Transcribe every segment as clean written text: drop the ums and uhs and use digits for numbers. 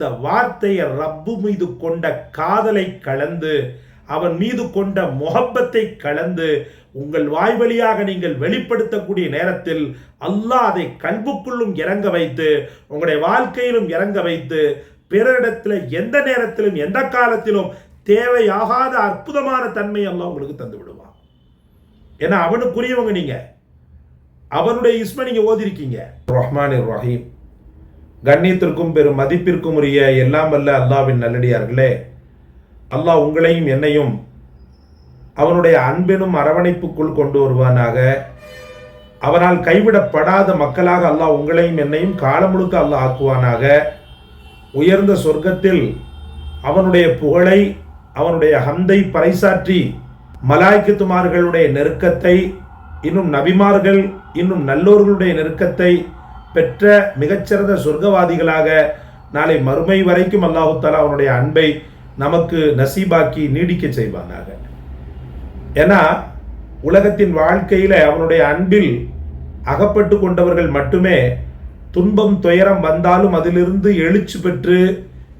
இந்த வார்த்தையை ரப்பு மீது கொண்ட காதலை கலந்து, அவன் மீது கொண்ட முஹப்பத்தை கலந்து உங்கள் வாய் வழியாக நீங்கள் வெளிப்படுத்தக்கூடிய நேரத்தில் அல்லாஹ் அதை கல்புக்குள்ளும் இறங்க வைத்து, உங்களுடைய வாழ்க்கையிலும் இறங்க வைத்து, பிறரிடத்தில் எந்த நேரத்திலும் எந்த காலத்திலும் தேவையாகாத அற்புதமான தன்மை அல்லாஹ் உங்களுக்கு தந்து விடுவான். ஏன்னா அவனுக்குரியவங்க நீங்க, அவனுடைய இஸ்மை நீங்க ஓதிருக்கீங்க. ரஹ்மானிர் ரஹீம். கண்ணியத்திற்கும் பெரும் மதிப்பிற்கும் உரிய எல்லாம் வல்ல அல்லாஹ்வின் நல்லடியார்களே, அல்லாஹ் உங்களையும் என்னையும் அவனுடைய அன்பெனும் அரவணைப்புக்குள் கொண்டு வருவானாக. அவனால் கைவிடப்படாத மக்களாக அல்லாஹ் உங்களையும் என்னையும் காலம் முழுக்க அல்லாஹ் ஆக்குவானாக. உயர்ந்த சொர்க்கத்தில் அவனுடைய புகழை, அவனுடைய ஹம்தை பறைசாற்றி மலாய்க்கத்துமார்களுடைய நெருக்கத்தை, இன்னும் நபிமார்கள், இன்னும் நல்லோர்களுடைய நெருக்கத்தை பெற்ற மிகச்சிறந்த சொர்க்கவாதிகளாக நாளை மறுமை வரைக்கும் அல்லாஹு தஆலா அவனுடைய அன்பை நமக்கு நசீபாக்கி நீடிக்க செய்வானாக. ஏன்னா உலகத்தின் வாழ்க்கையில் அவனுடைய அன்பில் அகப்பட்டு கொண்டவர்கள் மட்டுமே துன்பம் துயரம் வந்தாலும் அதிலிருந்து எழுச்சி பெற்று,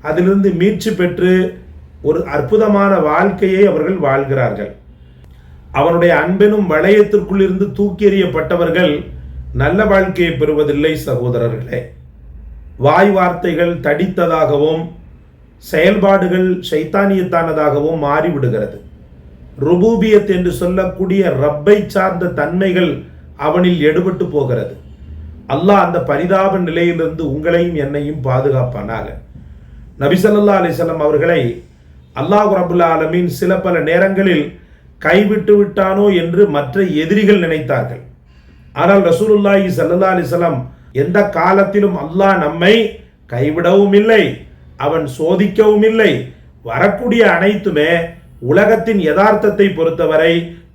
அதிலிருந்து மீட்சி பெற்று ஒரு அற்புதமான வாழ்க்கையை அவர்கள் வாழ்கிறார்கள். அவனுடைய அன்பெனும் வளையத்திற்குள் இருந்து தூக்கி எறியப்பட்டவர்கள் நல்ல வாழ்க்கையை பெறுவதில்லை சகோதரர்களே. வாய் வார்த்தைகள் தடித்ததாகவும் செயல்பாடுகள் ஷைத்தானியத்தானதாகவும் மாறிவிடுகிறது. ருபூபியத் என்று சொல்லக்கூடிய ரப்பை சார்ந்த தன்மைகள் அவனில் எடுபட்டு போகிறது. அல்லாஹ் அந்த பரிதாப நிலையிலிருந்து உங்களையும் என்னையும் பாதுகாப்பானாக. நபி ஸல்லல்லாஹு அலைஹி வஸல்லம் அவர்களை அல்லாஹ் ரப்புல் ஆலமீன் சில பல நேரங்களில் கைவிட்டு விட்டானோ என்று மற்ற எதிரிகள் நினைத்தார்கள். ஆனால் ரசூலுல்லாஹி ஸல்லல்லாஹு அலைஹி வஸல்லம் எந்த காலத்திலும் அல்லாஹ் நம்மை கைவிடவும் இல்லை, அவன் சோதிக்கவும் இல்லை. வரக்கூடிய அனைத்துமே உலகத்தின் யதார்த்தத்தை பொறுத்தவரை,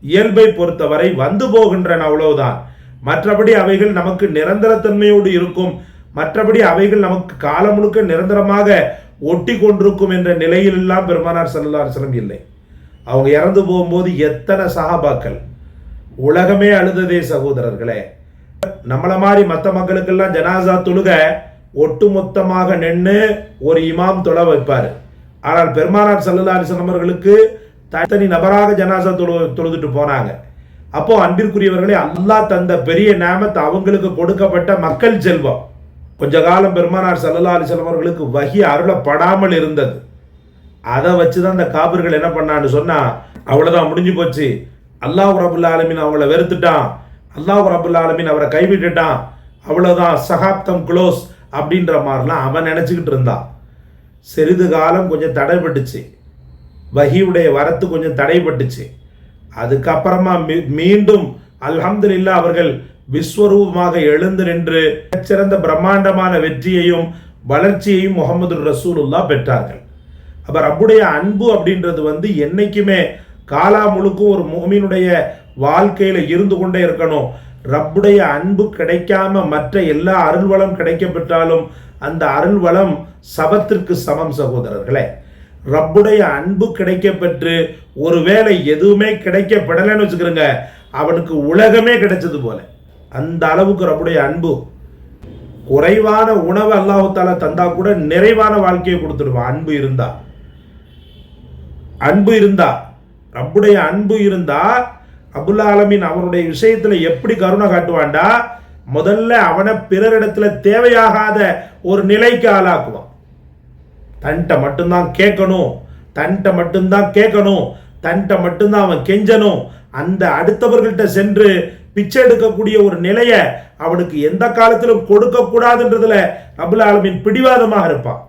இயல்பை பொறுத்தவரை வந்து போகின்றன, அவ்வளவுதான். மற்றபடி அவைகள் நமக்கு நிரந்தரத்தன்மையோடு இருக்கும், மற்றபடி அவைகள் நமக்கு காலம் முழுக்க நிரந்தரமாக ஒட்டி கொண்டிருக்கும் என்ற நிலையில் எல்லாம் பெருமானார் ஸல்லல்லாஹு அலைஹி வஸல்லம் இல்லை. அவங்க இறந்து போகும்போது எத்தனை சஹாபாக்கள், உலகமே அழுததே சகோதரர்களே. நம்மளை மாதிரி மற்ற மக்களுக்கெல்லாம் ஜனாசா தொழுக ஒட்டுமொத்தமாக நின்று ஒரு இமாம் தொழ வைப்பார். ஆனால் பெருமானார் ஸல்லல்லாஹு அலைஹி வஸல்லம் அவர்களுக்கு தனி நபராக ஜனாசா தொழுதுட்டு போனாங்க. அப்போ அன்பிற்குரியவர்களே, அல்லாஹ் தந்த பெரிய நேமத் அவங்களுக்கு கொடுக்கப்பட்ட மக்கள் செல்வம். கொஞ்ச காலம் பெருமானார் ஸல்லல்லாஹு அலைஹி வஸல்லம் அவர்களுக்கு வஹி அருளப்படாமல் இருந்தது. அதை வச்சுதான் அந்த காபிர்கள் என்ன பண்ணான்னு சொன்னா, அவ்வளவுதான் முடிஞ்சு போச்சு, அல்லாஹ் ரப்புல் ஆலமீன் அவங்கள வெறுத்துட்டான், அல்லாஹ் ரப்புல் ஆலமீன் அவரை கைவிட்டுட்டான், அவ்வளவுதான் சகாப்தம் க்ளோஸ் அப்படின்ற மாதிரிலாம் அவன் நினைச்சுக்கிட்டு இருந்தான். சிறிது காலம் கொஞ்சம் தடைப்பட்டுச்சு, வஹியுடைய வரத்து கொஞ்சம் தடைப்பட்டுச்சு. அதுக்கப்புறமா மீண்டும் அல்ஹம்துலில்லாஹ் அவர்கள் விஸ்வரூபமாக எழுந்து நின்று சிறந்த பிரம்மாண்டமான வெற்றியையும் வளர்ச்சியையும் முஹம்மது ரசூலுல்லாஹ் பெற்றார்கள். அப்ப ரப்புடைய அன்பு அப்படின்றது என்னைக்குமே காலா முழுக்கும் ஒரு முஃமினுடைய வாழ்க்கையில இருந்து கொண்டே இருக்கணும். ரப்புடைய அன்பு கிடைக்காம மற்ற எல்லா அருள்வளம் கிடைக்கப்பெற்றாலும் அந்த அருள்வளம் சபத்திற்கு சமம் சகோதரர்களே. ரப்புடைய அன்பு கிடைக்கப்பெற்று ஒருவேளை எதுவுமே கிடைக்கப்படலைன்னு வச்சுக்கிறோங்க, அவனுக்கு உலகமே கிடைச்சது போல. அந்த அளவுக்கு ரப்புடைய அன்பு. குறைவான உணவு அல்லாஹு தஆலா தந்தா கூட நிறைவான வாழ்க்கையை கொடுத்துடுவான். அன்பு இருந்தா ரப்புடைய அன்பு இருந்தா ரப்புல் ஆலமீன் அவனுடைய விஷயத்துல எப்படி கருணை காட்டுவான்டா, முதல்ல அவனை பிறரிடத்துல தேவையாகாத ஒரு நிலைக்கு ஆளாக்குவான். தன்ட்ட மட்டும்தான் கேட்கணும், தன்ட்ட மட்டும்தான் அவன் கெஞ்சணும். அந்த அடுத்தவர்கள்ட்ட சென்று பிச்சை எடுக்கக்கூடிய ஒரு நிலையை அவனுக்கு எந்த காலத்திலும் கொடுக்க கூடாதுன்றதுல ரப்புல் ஆலமீன் பிடிவாதமாக இருப்பான்.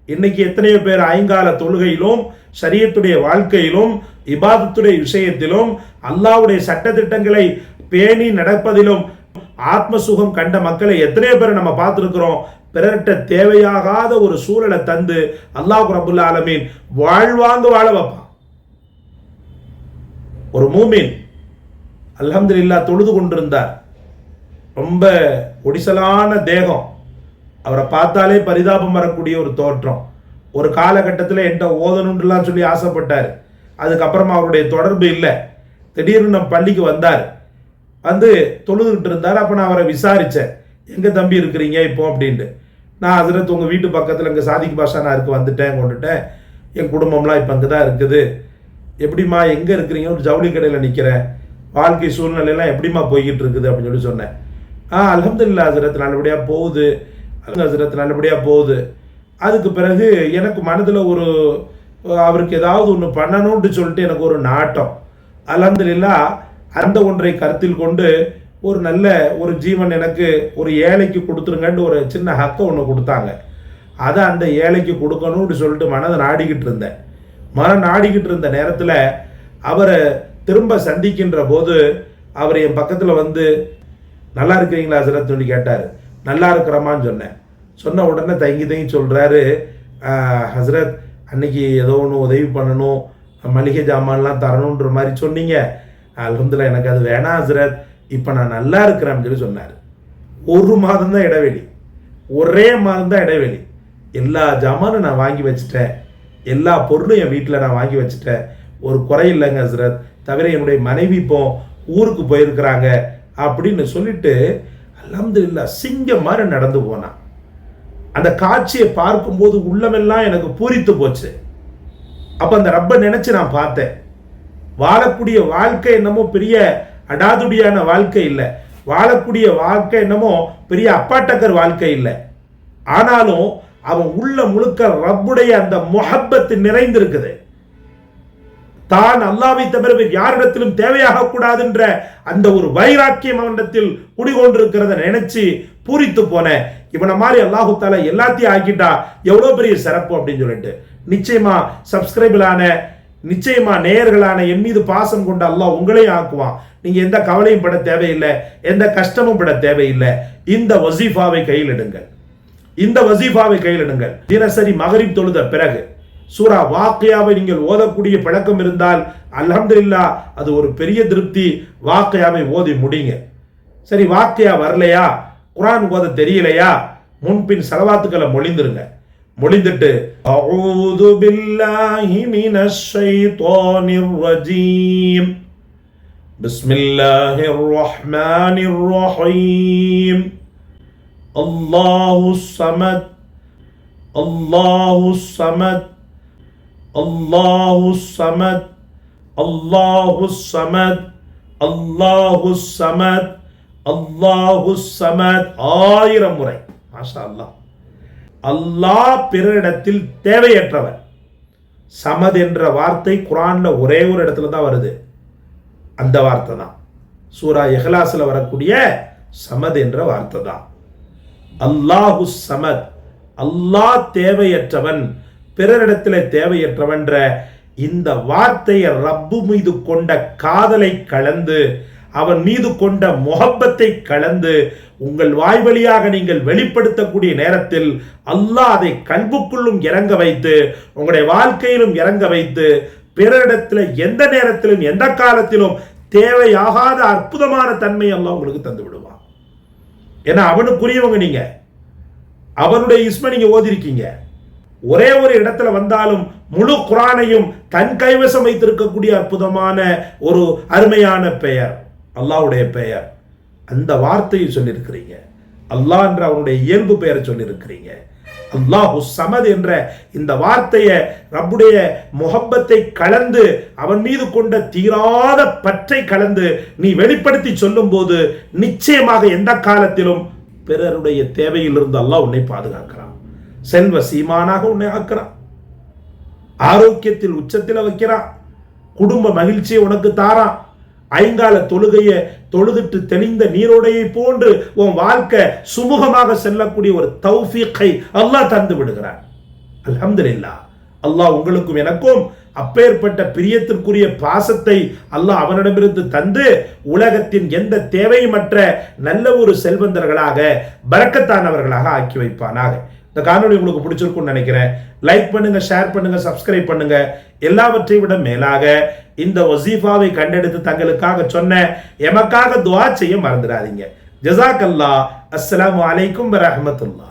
இன்னைக்கு எத்தனையோ பேர் ஐங்கால தொழுகையிலும் ஷரியத்துடைய வாழ்க்கையிலும் இபாதத்துடைய விஷயத்திலும் அல்லாஹ்வுடைய சட்டதிட்டங்களை பேணி நடப்பதிலும் ஆத்ம சுகம் கண்ட மக்களை எத்தனையோ பேரை நம்ம பார்த்துருக்கிறோம். பிறர்கிட்ட தேவையாகாத ஒரு சூழலை தந்து அல்லாஹ் ரப்புல் ஆலமீன் வாழ்வாங்க வாழ வைப்பான். ஒரு மூமின் அல்ஹம்துலில்லாஹ் தொழுது கொண்டிருந்தார். ரொம்ப ஒடிசலான தேகம், அவரை பார்த்தாலே பரிதாபம் வரக்கூடிய ஒரு தோற்றம். ஒரு காலகட்டத்தில் என்கிட்ட ஓதணுன்றலாம் சொல்லி ஆசைப்பட்டார். அதுக்கப்புறமா அவருடைய தொடர்பு இல்லை. திடீர்னு நம்ம பள்ளிக்கு வந்தார், தொழுதுகிட்டு இருந்தார். அப்போ நான் அவரை விசாரித்தேன், எங்கே தம்பி இருக்கிறீங்க இப்போ அப்படின்ட்டு. நான் ஹசரத் உங்கள் வீட்டு பக்கத்தில் இங்கே சாதிக் பாஷா நான் இருக்கு வந்துட்டேன் கொண்டுட்டேன், என் குடும்பம்லாம் இப்போ அங்கே தான் இருக்குது, எப்படிம்மா எங்கே இருக்கிறீங்க, ஒரு ஜவுளி கடையில் நிற்கிறேன், வாழ்க்கை சூழ்நிலையெல்லாம் எப்படிம்மா போய்கிட்டு இருக்குது அப்படின்னு சொல்லி சொன்னேன். அல்ஹம்துலில்லாஹ் ஹசரத் நல்லபடியாக போகுது, ஹசரத் நல்லபடியாக போகுது. அதுக்கு பிறகு எனக்கு மனதில் ஒரு அவருக்கு ஏதாவது ஒன்று பண்ணணும்னு சொல்லிட்டு எனக்கு ஒரு நாட்டம். அல்ஹம்துலில்லாஹ் அந்த ஒன்றை கருத்தில் கொண்டு ஒரு நல்ல ஒரு ஜீவன் எனக்கு ஒரு ஏழைக்கு கொடுத்துருங்கன்னு ஒரு சின்ன ஹக்கை ஒன்று கொடுத்தாங்க. அதை அந்த ஏழைக்கு கொடுக்கணும்னு சொல்லிட்டு மனதை நாடிக்கிட்டு இருந்தேன். நாடிக்கிட்டு இருந்த நேரத்தில் அவரை திரும்ப சந்திக்கின்ற போது அவர் என் பக்கத்தில் வந்து நல்லா இருக்கிறீங்களா ஹசரத் சொல்லி கேட்டார். நல்லா இருக்கிறமான்னு சொன்னேன். சொன்ன உடனே தங்கி சொல்கிறாரு, ஹசரத் அன்னைக்கு ஏதோ ஒன்று உதவி பண்ணணும், மளிகை ஜாமான்லாம் தரணுன்ற மாதிரி சொன்னீங்க, அல்ஹம்துலில்லாஹ் எனக்கு அது வேணாம் ஹசரத், இப்போ நான் நல்லா இருக்கிறேன்னு சொல்லி சொன்னார். ஒரு மாதம் தான் இடைவெளி, ஒரே மாதம் தான் இடைவெளி. எல்லா ஜாமானும் நான் வாங்கி வச்சுட்டேன், எல்லா பொருளும் என் வீட்டில் நான் வாங்கி வச்சுட்டேன், ஒரு குறை இல்லைங்க ஹசரத், தவிர என்னுடைய மனைவி இப்போ ஊருக்கு போயிருக்கிறாங்க அப்படின்னு சொல்லிட்டு அல்ஹம்துலில்லாஹ் சிங்கம் மாதிரி நடந்து போனான். அந்த காட்சியை பார்க்கும்போது உள்ளமெல்லாம் எனக்கு பூரித்து போச்சு. அப்போ அந்த ரப்பை நினைச்சு நான் பார்த்தேன். வாழக்கூடிய வாழ்க்கை என்னமோ பெரிய அடாதுடியான வாழ்க்கை இல்லை, வாழக்கூடிய வாழ்க்கை என்னமோ பெரிய அப்பாட்டக்கர் வாழ்க்கை இல்லை. ஆனாலும் அவன் உள்ள முழுக்க ரப்புடைய அந்த முஹப்பத்து நிறைந்திருக்குது. தான் அல்லாஹ்வை தவிர யாரிடத்திலும் தேவையாக கூடாதுன்ற அந்த ஒரு வைராக்கியம் அவனிடத்தில் குடிகொண்டிருக்கிறத நினைச்சு பூரித்து போனேன். இவனை மாதிரி அல்லாஹு தாலா எல்லாத்தையும் ஆக்கிட்டா எவ்வளோ பெரிய சிறப்பு அப்படின்னு சொல்லிட்டு நிச்சயமா சப்ஸ்கிரைபிளான நிச்சயமா நேயர்களான என் மீது பாசம் கொண்ட அல்லாஹ் உங்களையும் ஆக்குவான். நீங்க எந்த கவலையும் பட தேவையில்லை, எந்த கஷ்டமும் பட தேவையில்லை. இந்த வசீஃபாவை கையில் எடுங்கள், இந்த வசீஃபாவை கையில் எடுங்கள். தினசரி மகரிப் தொழுத பிறகு சூரா வாக்கியாவை நீங்கள் ஓதக்கூடிய பழக்கம் இருந்தால் அல்ஹம்துலில்லாஹ் அது ஒரு பெரிய திருப்தி. வாக்கியாவை ஓதி முடிங்க. சரி, வாக்கியா வரலையா, குர்ஆன் ஓத தெரியலையா, முன்பின் ஸலவாத்துக்களை மொழிந்துருங்க. மொழிந்துட்டு அஊது பில்லாஹி மினஷ் ஷைத்தானிர் ரஜீம் பிஸ்மில்லாஹிர் ரஹ்மானிர் ரஹீம் அல்லாஹுஸ் ஸமத் அல்லாஹுஸ் ஸமத் அல்லாஹுஸ் ஸமத் அல்லாஹுஸ் ஸமத் அல்லாஹுஸ் ஸமத் அல்லாஹுஸ் ஸமத் 1000 முறை. மாஷா அல்லாஹ். அல்லாஹ் பிறரிடத்தில் தேவையற்றவர். சமத் என்ற வார்த்தை குர்ஆன்ல ஒரே ஒரு இடத்துல தான் வருது, அந்த வார்த்தை தான் சூரா இஹ்லாஸ்ல வரக்கூடிய சமத் என்ற வார்த்தை தான். அல்லாஹுஸ் ஸமத், அல்லாஹ் தேவையற்றவன், பிறரிடத்தில் தேவையற்றவன்ற இந்த வார்த்தையை ரப்பு மீது கொண்ட காதலை கலந்து, அவன் மீது கொண்ட முஹப்பத்தை கலந்து உங்கள் வாய் வழியாக நீங்கள் வெளிப்படுத்தக்கூடிய நேரத்தில் அல்லாஹ் அதை கல்புக்குள்ளும் இறங்க வைத்து உங்களுடைய வாழ்க்கையிலும் இறங்க வைத்து பிறரிடத்தில் எந்த நேரத்திலும் எந்த காலத்திலும் தேவையாகாத அற்புதமான தன்மை அல்லாஹ் உங்களுக்கு தந்து விடுவான். ஏன்னா அவனுக்குரியவங்க நீங்க, அவனுடைய இஸ்மை நீங்க ஓதிருக்கீங்க. ஒரே ஒரு இடத்துல வந்தாலும் முழு குர்ஆனையும் தன் கைவசம் வைத்திருக்கக்கூடிய அற்புதமான ஒரு அருமையான பெயர் அல்லாஹ்வுடைய பெயர். அந்த வார்த்தையை சொல்லியிருக்கிறீங்க. அல்லாஹ் என்ற அவனுடைய இயல்பு பெயரை சொல்லியிருக்கிறீங்க. அல்லாஹுஸ் ஸமத் என்ற இந்த வார்த்தையை ரப்புடைய முஹப்பத்தை கலந்து அவன் மீது கொண்ட தீராத பற்றை கலந்து நீ வெளிப்படுத்தி சொல்லும் போது நிச்சயமாக எந்த காலத்திலும் பிறருடைய தேவையிலிருந்து அல்லாஹ் உன்னை பாதுகாக்கிறான். செல்வ சீமானாக உன்னை ஆக்கிறான், ஆரோக்கியத்தில் உச்சத்தில் வைக்கிறான், குடும்ப மகிழ்ச்சியை உனக்கு தாரான், ஐங்கால தொழுகையை தொழுதுட்டு தெளிந்த நீரோடையை போன்று உன் வாழ்க்கை சுமூகமாக செல்லக்கூடிய ஒரு தௌஃபீக்கை அல்லாஹ் தந்து விடுகிறான். அல்ஹம்துலில்லாஹ். அல்லாஹ் உங்களுக்கும் எனக்கும் அப்பேற்பட்ட பிரியத்திற்குரிய பாசத்தை அல்லாஹ் அவனிடமிருந்து தந்து உலகத்தின் எந்த தேவையுமற்ற நல்ல ஒரு செல்வந்தர்களாக பரக்கத்தானவர்களாக ஆக்கி வைப்பானாக. இந்த காணொளி உங்களுக்கு பிடிச்சிருக்கும்னு நினைக்கிறேன். லைக் பண்ணுங்க, ஷேர் பண்ணுங்க, சப்ஸ்கிரைப் பண்ணுங்க. எல்லாவற்றை விட மேலாக இந்த வசீஃபாவை கண்டெடுத்து தங்களுக்காக சொன்ன எமக்காக துஆ செய்ய மறந்துடாதீங்க. ஜஸாக்கல்லாஹ். அஸ்ஸலாமு அலைக்கும் வரஹ்மத்துல்லாஹ்.